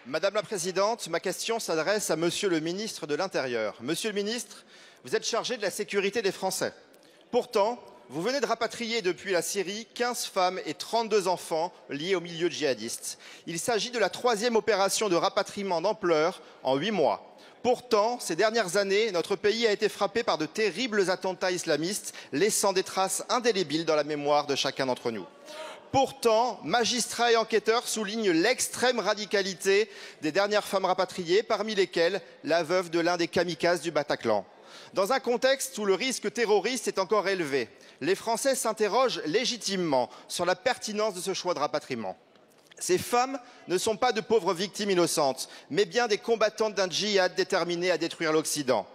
Madame la Présidente, ma question s'adresse à Monsieur le ministre de l'Intérieur. Monsieur le ministre, vous êtes chargé de la sécurité des Français. Pourtant, vous venez de rapatrier depuis la Syrie 15 femmes et 32 enfants liés au milieu djihadiste. Il s'agit de la 3e opération de rapatriement d'ampleur en 8 mois. Pourtant, ces dernières années, notre pays a été frappé par de terribles attentats islamistes, laissant des traces indélébiles dans la mémoire de chacun d'entre nous. Pourtant, magistrats et enquêteurs soulignent l'extrême radicalité des dernières femmes rapatriées, parmi lesquelles la veuve de l'un des kamikazes du Bataclan. Dans un contexte où le risque terroriste est encore élevé, les Français s'interrogent légitimement sur la pertinence de ce choix de rapatriement. Ces femmes ne sont pas de pauvres victimes innocentes, mais bien des combattantes d'un djihad déterminé à détruire l'Occident.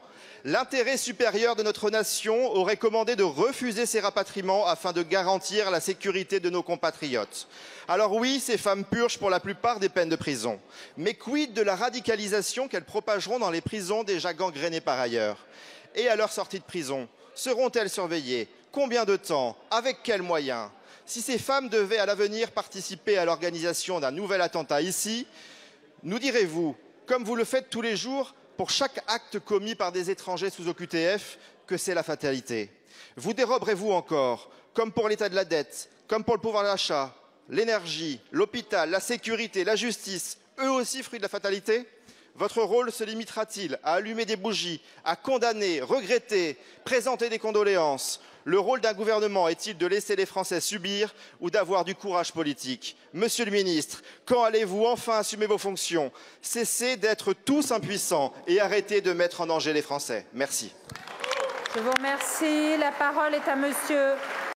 L'intérêt supérieur de notre nation aurait commandé de refuser ces rapatriements afin de garantir la sécurité de nos compatriotes. Alors oui, ces femmes purgent pour la plupart des peines de prison. Mais quid de la radicalisation qu'elles propageront dans les prisons déjà gangrénées par ailleurs? Et à leur sortie de prison, seront-elles surveillées? Combien de temps? Avec quels moyens? Si ces femmes devaient à l'avenir participer à l'organisation d'un nouvel attentat ici, nous direz-vous, comme vous le faites tous les jours, pour chaque acte commis par des étrangers sous OQTF, que c'est la fatalité? Vous déroberez-vous encore, comme pour l'état de la dette, comme pour le pouvoir d'achat, l'énergie, l'hôpital, la sécurité, la justice, eux aussi fruits de la fatalité? Votre rôle se limitera-t-il à allumer des bougies, à condamner, regretter, présenter des condoléances? Le rôle d'un gouvernement est-il de laisser les Français subir ou d'avoir du courage politique? Monsieur le ministre, quand allez-vous enfin assumer vos fonctions? Cessez d'être tous impuissants et arrêtez de mettre en danger les Français. Merci. Je vous remercie. La parole est à monsieur